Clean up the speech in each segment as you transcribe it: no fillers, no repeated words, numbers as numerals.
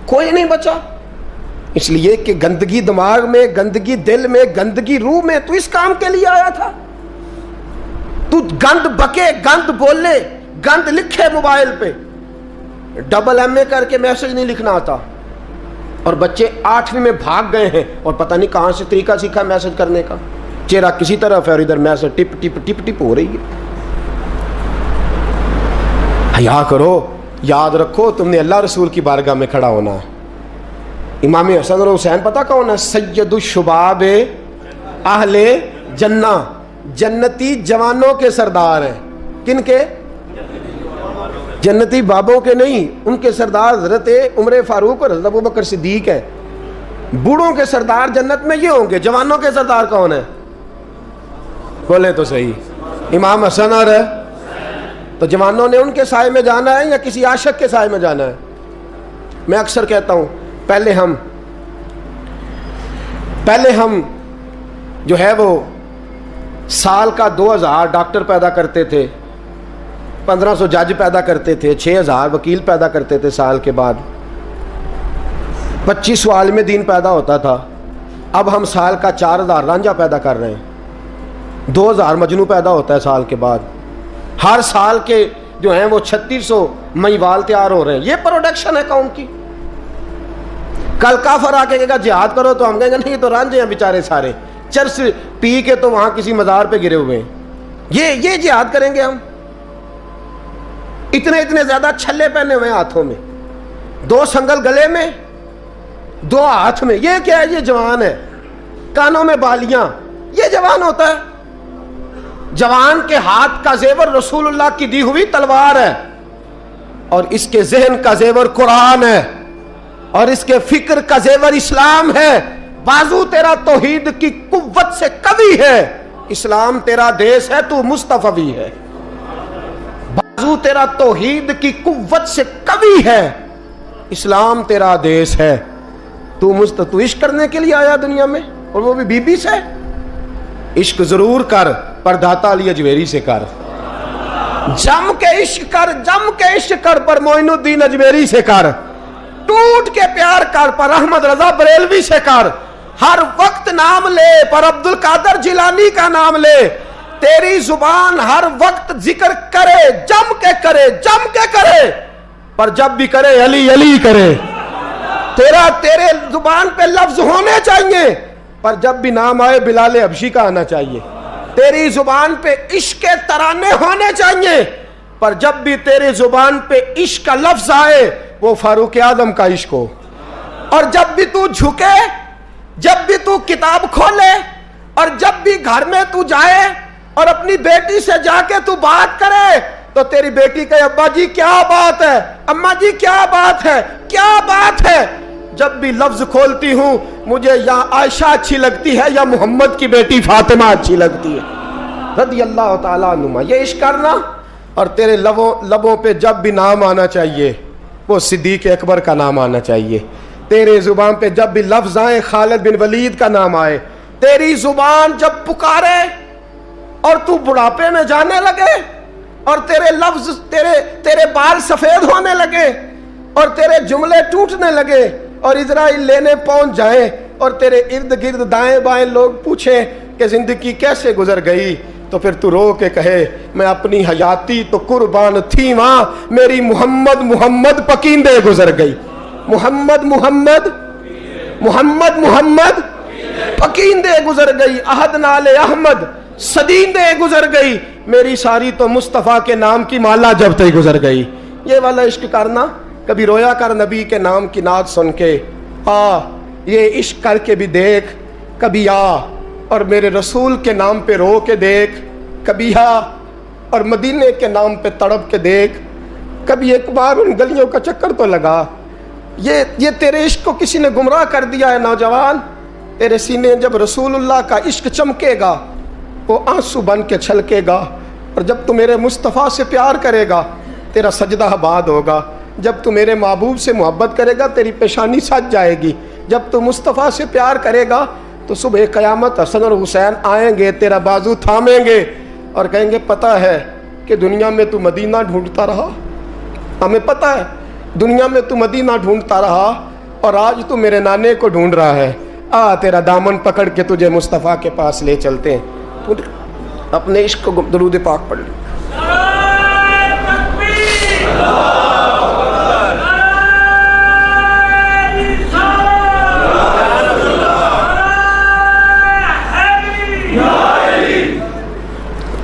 کوئی نہیں بچا. اس لیے کہ گندگی دماغ میں، گندگی دل میں، گندگی روح میں. تو اس کام کے لیے آیا تھا. تو گند بکے، گند بولے، گند لکھے موبائل پہ. ڈبل ایم اے کر کے میسج نہیں لکھنا آتا، اور بچے 8ویں میں بھاگ گئے ہیں اور پتہ نہیں کہاں سے طریقہ سیکھا میسج کرنے کا. چہرہ کسی طرف ہے اور ادھر میسج ٹپ ٹپ ٹپ ٹپ ہو رہی ہے. حیا کرو. یاد رکھو تم نے اللہ رسول کی بارگاہ میں کھڑا ہونا ہے. امام حسن اور حسین پتہ کون ہے؟ سید الشباب اہل جنہ، جنتی جوانوں کے سردار ہیں. کن کے؟ جنتی بابوں کے نہیں، ان کے سردار حضرت عمر فاروق اور حضرت ابوبکر صدیق ہیں. بوڑھوں کے سردار جنت میں یہ ہوں گے. جوانوں کے سردار کون ہیں؟ بولے تو صحیح. امام حسن اور تو جوانوں نے ان کے سائے میں جانا ہے یا کسی عاشق کے سائے میں جانا ہے؟ میں اکثر کہتا ہوں پہلے ہم جو ہے وہ سال کا 2000 ڈاکٹر پیدا کرتے تھے، 1500 جج پیدا کرتے تھے، 6000 وکیل پیدا کرتے تھے. سال کے بعد 2500 عالم دین پیدا ہوتا تھا. اب ہم سال کا 4000 رانجھا پیدا کر رہے ہیں. 2000 مجنو پیدا ہوتا ہے سال کے بعد. ہر سال کے جو ہیں وہ 3600 مہیوال تیار ہو رہے ہیں. یہ پروڈکشن ہے قوم کی. کل کافر آ کے کہے گا جہاد کرو تو ہم کہیں گے نہیں یہ تو رانجھے ہیں بیچارے سارے، چرس پی کے تو وہاں کسی مزار پہ گرے ہوئے ہیں. یہ جہاد کریں گے ہم؟ اتنے زیادہ چھلے پہنے ہوئے ہاتھوں میں، 2 سنگل گلے میں، 2 ہاتھ میں. یہ کیا ہے؟ یہ جوان ہے. کانوں میں بالیاں، یہ جوان ہوتا ہے؟ جوان کے ہاتھ کا زیور رسول اللہ کی دی ہوئی تلوار ہے، اور اس کے ذہن کا زیور قرآن ہے، اور اس کے فکر کا زیور اسلام ہے. بازو تیرا توحید کی قوت سے قوی ہے، اسلام تیرا دیس ہے، تو مصطفی ہے. بازو تیرا توحید کی قوت سے قوی ہے، اسلام تیرا دیس ہے. تو عشق کرنے کے لیے آیا دنیا میں، اور وہ بھی بی بی سے. عشق ضرور کر، پر داتا علی اجمیری سے کر. جم کے عشق کر، جم کے عشق کر، پر معین الدین اجمیری سے کر. ٹوٹ کے پیار کر، پر احمد رضا بریلوی سے کر. ہر وقت نام لے، پر عبد القادر جیلانی کا نام لے. تیری زبان ہر وقت ذکر کرے، جم کے کرے، جم کے کرے، پر جب بھی کرے علی علی کرے. تیرے زبان پہ لفظ ہونے چاہیے، پر جب بھی نام آئے بلال حبشی کا آنا چاہیے. تیری زبان پہ عشق کے ترانے ہونے چاہیے، پر جب بھی تیرے زبان پہ عشق کا لفظ آئے وہ فاروق اعظم کا عشق ہو. اور جب بھی تو جھکے، جب بھی تو کتاب کھولے، اور جب بھی گھر میں تو جائے اور اپنی بیٹی سے جا کے تو بات کرے، تو تیری بیٹی کہے ابا جی کیا بات ہے، اماں جی کیا بات ہے، کیا بات ہے. جب بھی لفظ کھولتی ہوں مجھے یا عائشہ اچھی لگتی ہے یا محمد کی بیٹی فاطمہ اچھی لگتی ہے رضی اللہ تعالیٰ عنہما. یہ عشق کرنا. اور تیرے لبوں پہ جب بھی نام آنا چاہیے وہ صدیق اکبر کا نام آنا چاہیے. تیرے زبان پہ جب بھی لفظ آئے خالد بن ولید کا نام آئے. تیری زبان جب پکارے اور تو بڑھاپے میں جانے لگے اور تیرے لفظ تیرے بال سفید ہونے لگے اور تیرے جملے ٹوٹنے لگے اور اسرائیل لینے پہنچ جائیں اور تیرے ارد گرد دائیں بائیں لوگ پوچھیں کہ زندگی کیسے گزر گئی، تو پھر تو رو کے کہے میں اپنی حیاتی تو قربان تھی وہاں میری محمد محمد پکیندے گزر گئی. محمد محمد محمد محمد پکیندے گزر گئی. عہد نال احمد صدیندے گزر گئی. میری ساری تو مصطفیٰ کے نام کی مالا جب تک گزر گئی. یہ والا عشق کرنا. کبھی رویا کر نبی کے نام کی نعت سن کے، یہ عشق کر کے بھی دیکھ. کبھی اور میرے رسول کے نام پہ رو کے دیکھ. کبھی اور مدینے کے نام پہ تڑپ کے دیکھ. کبھی ایک بار ان گلیوں کا چکر تو لگا. یہ تیرے عشق کو کسی نے گمراہ کر دیا ہے نوجوان. تیرے سینے جب رسول اللہ کا عشق چمکے گا وہ آنسو بن کے چھلکے گا. اور جب تو میرے مصطفیٰ سے پیار کرے گا تیرا سجدہ آباد ہوگا. جب تو میرے محبوب سے محبت کرے گا تیری پیشانی سج جائے گی. جب تو مصطفیٰ سے پیار کرے گا تو صبح قیامت حسن اور حسین آئیں گے، تیرا بازو تھامیں گے اور کہیں گے پتہ ہے کہ دنیا میں تو مدینہ ڈھونڈتا رہا، ہمیں پتہ ہے دنیا میں تو مدینہ ڈھونڈتا رہا، اور آج تو میرے نانے کو ڈھونڈ رہا ہے، آ تیرا دامن پکڑ کے تجھے مصطفیٰ کے پاس لے چلتے ہیں۔ تو اپنے عشق کو درود پاک پڑھ لیں۔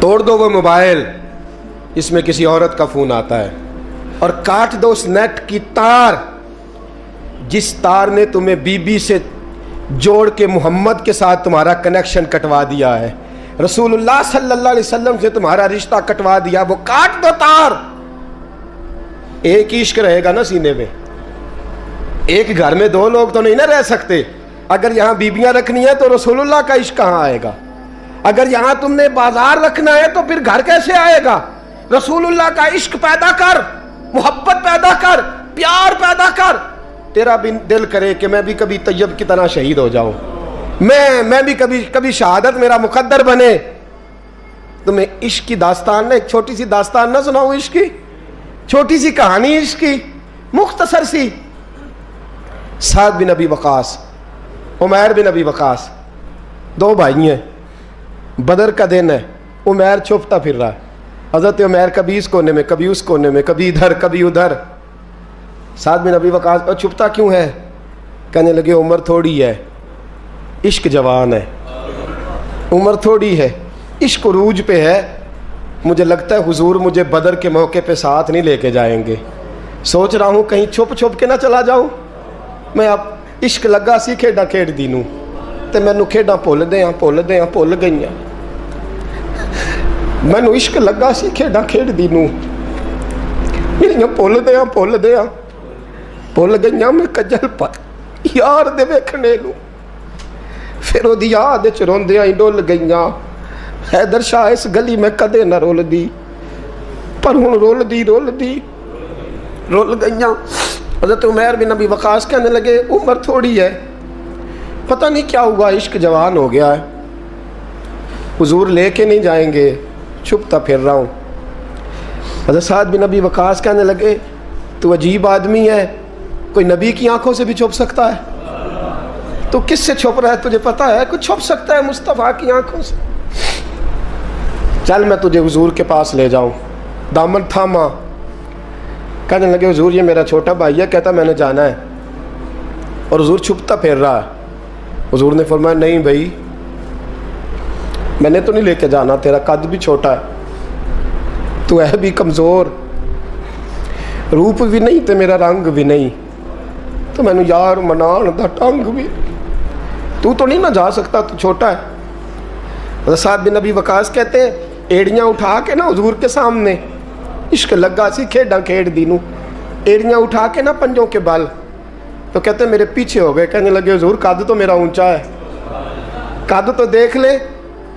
توڑ دو وہ موبائل اس میں کسی عورت کا فون آتا ہے، اور کاٹ دو اس نیٹ کی تار جس تار نے تمہیں بی بی سے جوڑ کے محمد کے ساتھ تمہارا کنیکشن کٹوا دیا ہے، رسول اللہ صلی اللہ علیہ وسلم سے تمہارا رشتہ کٹوا دیا، وہ کاٹ دو تار۔ ایک عشق رہے گا نا سینے میں، ایک گھر میں دو لوگ تو نہیں نہ رہ سکتے۔ اگر یہاں بیبیاں رکھنی ہے تو رسول اللہ کا عشق کہاں آئے گا؟ اگر یہاں تم نے بازار رکھنا ہے تو پھر گھر کیسے آئے گا؟ رسول اللہ کا عشق پیدا کر، محبت پیدا کر، پیار پیدا کر۔ تیرا بھی دل کرے کہ میں بھی کبھی طیب کی طرح شہید ہو جاؤں، میں بھی کبھی شہادت میرا مقدر بنے۔ تمہیں عشق کی داستان نہ، ایک چھوٹی سی داستان نہ سناؤں عشق کی، چھوٹی سی کہانی عشق کی، مختصر سی۔ سعد بن ابی وقاص، عمیر بن ابی وقاص، دو بھائی ہیں، بدر کا دن ہے، عمیر چھپتا پھر رہا ہے، حضرت عمیر کبھی اس کونے میں کبھی اس کونے میں، کبھی ادھر کبھی ادھر۔ سعد بن ابی وقاص چھپتا کیوں ہے؟ کہنے لگے عمر تھوڑی ہے، عشق جوان ہے، عمر تھوڑی ہے، عشق عروج پہ ہے، مجھے لگتا ہے حضور مجھے بدر کے موقع پہ ساتھ نہیں لے کے جائیں گے، سوچ رہا ہوں کہیں چھپ کے نہ چلا جاؤں میں۔ اب عشق لگا سی کھیڈاں کھیڈ دی نوں تے مینوں کھیڈاں بھُل گئیاں، مینوں عشق لگا سی کھیڈاں کھیڈ دی نوں میریاں بھُل گئیاں، میں کجل پا یار دے ویکھنے نوں، پھر او دی یاد وچ روندیاں ہی ڈول گئیاں۔ حیدر شاہ اس گلی میں کدے نہ رول دی، پر ہن رول گئیاں۔ حضرت عمیر بن ابی وقاص کہنے لگے عمر تھوڑی ہے، پتہ نہیں کیا ہوا، عشق جوان ہو گیا ہے، حضور لے کے نہیں جائیں گے، چھپتا پھر رہا ہوں۔ حضرت سعد بن ابی وقاص کہنے لگے تو عجیب آدمی ہے، کوئی نبی کی آنکھوں سے بھی چھپ سکتا ہے، تو کس سے چھپ رہا ہے تجھے پتہ ہے؟ کوئی چھپ سکتا ہے مصطفیٰ کی آنکھوں سے؟ چل میں تجھے حضور کے پاس لے جاؤں۔ دامن تھاما، کہنے لگے حضور یہ میرا چھوٹا بھائی ہے، کہتا میں نے جانا ہے، اور حضور چھپتا پھر رہا ہے۔ حضور نے فرمایا نہیں بھائی، میں نے تو نہیں لے کے جانا، تیرا قد بھی چھوٹا ہے، تو ہے بھی کمزور، روپ بھی نہیں تے میرا رنگ بھی نہیں، تو میں نے یار منان دا ٹنگ بھی، تو نہیں نہ جا سکتا، تو چھوٹا ہے۔ حضرت سعد بن ابی وقاص کہتے ہیں ایڑیاں اٹھا کے نا حضور کے سامنے، عشق لگا سی کھیڈاں کھیڈ دی نوں، ایڑیاں اٹھا کے نا پنجوں کے بل، تو کہتے ہیں میرے پیچھے ہو گئے، کہنے لگے حضور قد تو میرا اونچا ہے، قد تو دیکھ لے،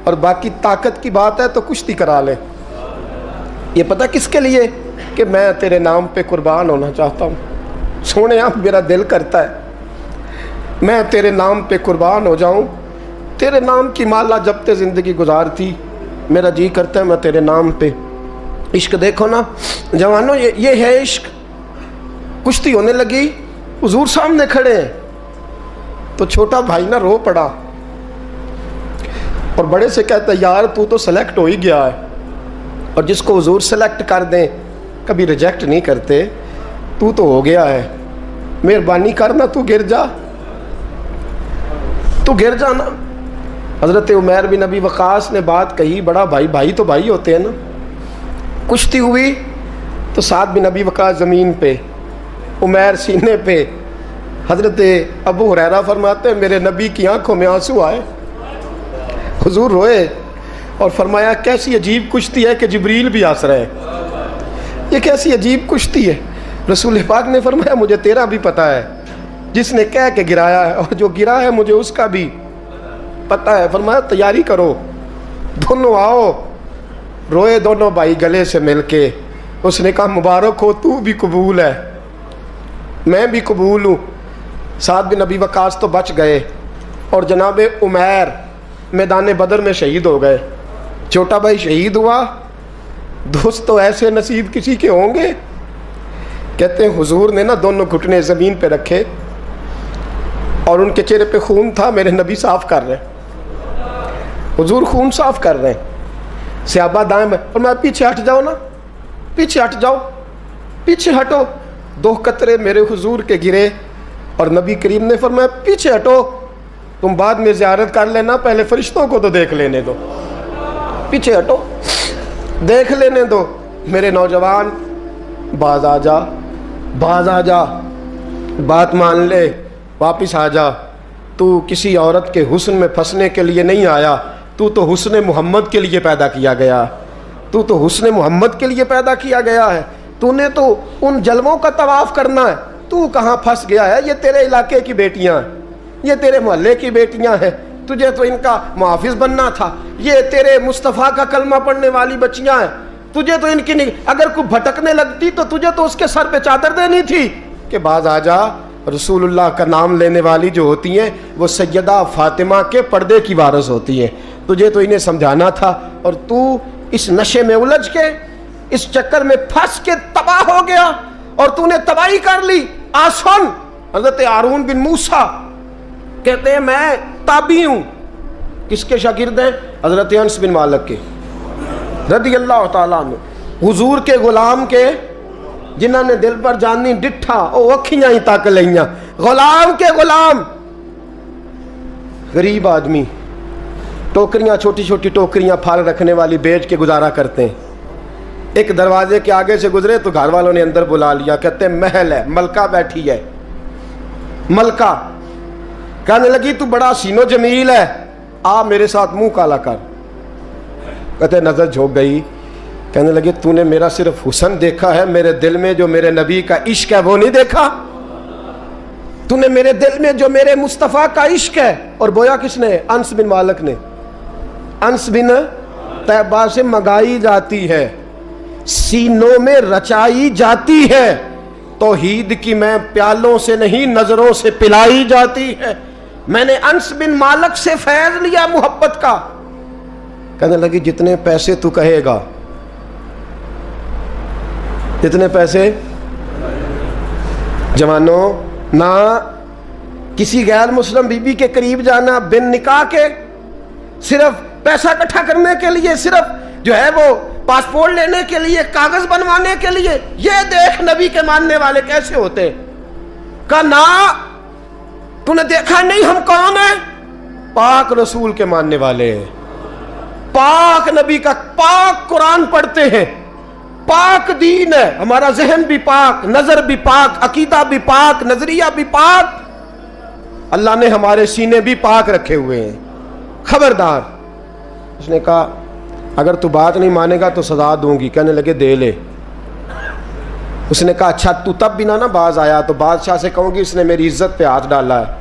اور باقی طاقت کی بات ہے تو کشتی کرا لے۔ یہ پتہ کس کے لیے؟ کہ میں تیرے نام پہ قربان ہونا چاہتا ہوں، سونے آپ میرا دل کرتا ہے میں تیرے نام پہ قربان ہو جاؤں، تیرے نام کی مالا جپتے زندگی گزارتی، میرا جی کرتا ہے میں تیرے نام پہ۔ عشق دیکھو نا جوانوں، یہ ہے عشق۔ کشتی ہونے لگی، حضور سامنے کھڑے ہیں، تو چھوٹا بھائی نہ رو پڑا، اور بڑے سے کہتا ہے یار تو سلیکٹ ہو ہی گیا ہے، اور جس کو حضور سلیکٹ کر دیں کبھی ریجیکٹ نہیں کرتے، تو ہو گیا ہے، مہربانی کرنا تو گر جانا۔ حضرت عمیر بن ابی وقاص نے بات کہی، بڑا بھائی تو بھائی ہوتے ہیں نا۔ کشتی ہوئی تو سعد بن ابی وقاص زمین پہ، عمیر سینے پہ۔ حضرت ابو ہریرہ فرماتے ہیں میرے نبی کی آنکھوں میں آنسو آئے، حضور روئے اور فرمایا کیسی عجیب کشتی ہے کہ جبریل بھی ہنس رہے، یہ کیسی عجیب کشتی ہے۔ رسول پاک نے فرمایا مجھے تیرا بھی پتہ ہے، جس نے کہہ کے گرایا ہے، اور جو گرا ہے مجھے اس کا بھی پتہ ہے۔ فرمایا تیاری کرو، دونوں آؤ۔ روئے دونوں بھائی گلے سے مل کے، اس نے کہا مبارک ہو، تو بھی قبول ہے، میں بھی قبول ہوں۔ سعد بن ابی وقاص تو بچ گئے، اور جناب عمیر میدان بدر میں شہید ہو گئے۔ چھوٹا بھائی شہید ہوا، دوست تو ایسے نصیب کسی کے ہوں گے۔ کہتے ہیں حضور نے نا دونوں گھٹنے زمین پہ رکھے، اور ان کے چہرے پہ خون تھا. میرے نبی صاف کر رہے ہیں, حضور خون صاف کر رہے ہیں. صحابہ دائیں میں, اور میں پیچھے ہٹ جاؤ نا, پیچھے ہٹ جاؤ, پیچھے ہٹو. 2 قطرے میرے حضور کے گرے اور نبی کریم نے فرمایا پیچھے ہٹو, تم بعد میں زیارت کر لینا, پہلے فرشتوں کو تو دیکھ لینے دو. پیچھے ہٹو, دیکھ لینے دو. میرے نوجوان, باز آ جا, باز آ جا, بات مان لے, واپس آ جا. تو کسی عورت کے حسن میں پھنسنے کے لیے نہیں آیا, تو حسن محمد کے لیے پیدا کیا گیا. تو حسن محمد کے لیے پیدا کیا گیا ہے. تو نے تو ان جلووں کا طواف کرنا ہے. تو کہاں پھنس گیا ہے؟ یہ تیرے علاقے کی بیٹیاں ہیں, یہ تیرے محلے کی بیٹیاں ہیں. تجھے تو ان کا محافظ بننا تھا. یہ تیرے مصطفیٰ کا کلمہ پڑھنے والی بچیاں ہیں. تجھے تو ان کی اگر کوئی بھٹکنے لگتی تو تجھے تو اس کے سر پہ چادر دینی تھی کہ باز آ جا. رسول اللہ کا نام لینے والی جو ہوتی ہیں وہ سیدہ فاطمہ کے پردے کی وارث ہوتی ہیں. تجھے تو انہیں سمجھانا تھا, اور تو اس نشے میں الجھ کے, اس چکر میں پھنس کے تباہ ہو گیا, اور تو نے تباہی کر لی. آسن حضرت ہارون بن موسیٰ کہتے ہیں میں تابعی ہوں. کس کے شاگرد ہیں؟ حضرت انس بن مالک کے رضی اللہ تعالیٰ عنہ, حضور کے غلام کے, جنہوں نے دل پر جانی ڈٹھا او اکھیاں ہی تک لئیاں. غلام کے غلام, غریب آدمی, ٹوکریاں, چھوٹی چھوٹی ٹوکریاں پھال رکھنے والی بیچ کے گزارا کرتے ہیں. ایک دروازے کے آگے سے گزرے تو گھر والوں نے اندر بلا لیا. کہتے ہیں محل ہے, ملکہ بیٹھی ہے. ملکہ کہنے لگی تو بڑا حسین و جمیل ہے, آ میرے ساتھ منہ کالا کر. کہتے نظر جھوک گئی. کہنے لگے تو نے میرا صرف حسن دیکھا ہے, میرے دل میں جو میرے نبی کا عشق ہے وہ نہیں دیکھا. تو نے میرے دل میں جو میرے مصطفیٰ کا عشق ہے. اور بویا کس نے؟ انس بن مالک نے. انس بن طیبہ سے منگائی جاتی ہے, سینوں میں رچائی جاتی ہے. توحید کی میں پیالوں سے نہیں نظروں سے پلائی جاتی ہے. میں نے انس بن مالک سے فیض لیا محبت کا. کہنے لگی جتنے پیسے تو کہے گا, جتنے پیسے. جوانوں, نہ کسی غیر مسلم بی بی کے قریب جانا بن نکاح کے, صرف پیسہ اکٹھا کرنے کے لیے, صرف جو ہے وہ پاسپورٹ لینے کے لیے, کاغذ بنوانے کے لیے. یہ دیکھ نبی کے ماننے والے کیسے ہوتے. کہا نا, تو نے دیکھا نہیں ہم کون ہیں؟ پاک رسول کے ماننے والے ہیں, پاک نبی کا, پاک قرآن پڑھتے ہیں, پاک دین ہے ہمارا. ذہن بھی پاک, نظر بھی پاک, عقیدہ بھی پاک, نظریہ بھی پاک. اللہ نے ہمارے سینے بھی پاک رکھے ہوئے ہیں. خبردار. اس نے کہا اگر تو بات نہیں مانے گا تو سزا دوں گی. کہنے لگے دے لے. اس نے کہا اچھا تو تب بھی نہ باز آیا تو بادشاہ سے کہوں گی اس نے میری عزت پہ ہاتھ ڈالا ہے.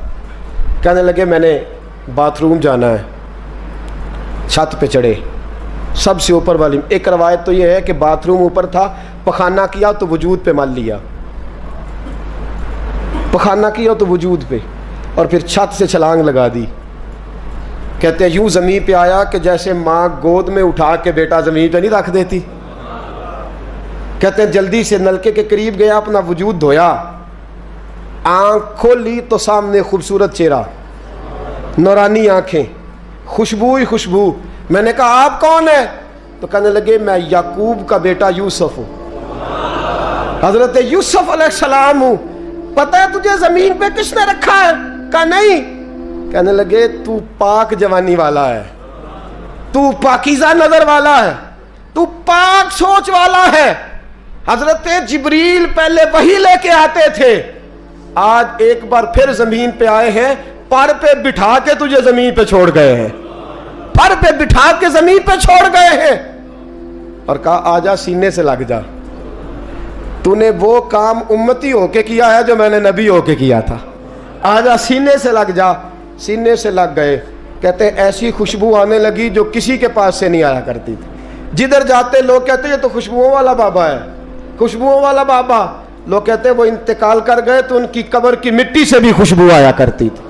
کہنے لگے میں نے باتھ روم جانا ہے. چھت پہ چڑھے, سب سے اوپر والی. ایک روایت تو یہ ہے کہ باتھ روم اوپر تھا, پخانہ کیا تو وجود پہ مل لیا, پخانہ کیا تو وجود پہ, اور پھر چھت سے چھلانگ لگا دی. کہتے ہیں یوں زمین پہ آیا کہ جیسے ماں گود میں اٹھا کے بیٹا زمین پہ نہیں رکھ دیتی. کہتے ہیں جلدی سے نلکے کے قریب گیا, اپنا وجود دھویا, آنکھ کھولی تو سامنے خوبصورت چہرہ, نورانی آنکھیں, خوشبو ہی خوشبو. میں نے کہا آپ کون ہیں؟ تو کہنے لگے میں یعقوب کا بیٹا یوسف ہوں, حضرت یوسف علیہ السلام ہوں. پتہ ہے تجھے زمین پہ کس نے رکھا ہے؟ کہا نہیں. کہنے لگے تو پاک جوانی والا ہے, تو پاکیزہ نظر والا ہے, تو پاک سوچ والا ہے. حضرت جبریل پہلے وحی لے کے آتے تھے, آج ایک بار پھر زمین پہ آئے ہیں, پر پہ بٹھا کے تجھے زمین پہ چھوڑ گئے ہیں, پر پہ بٹھا کے زمین پہ چھوڑ گئے ہیں, اور کہا آجا سینے سے لگ جا. تو نے وہ کام امتی ہو کے کیا ہے جو میں نے نبی ہو کے کیا تھا, آجا سینے سے لگ جا. سینے سے لگ گئے. کہتے ہیں ایسی خوشبو آنے لگی جو کسی کے پاس سے نہیں آیا کرتی تھی. جدھر جاتے لوگ کہتے یہ تو خوشبوؤں والا بابا ہے, خوشبوؤں والا بابا. لوگ کہتے وہ انتقال کر گئے تو ان کی قبر کی مٹی سے بھی خوشبو آیا کرتی تھی.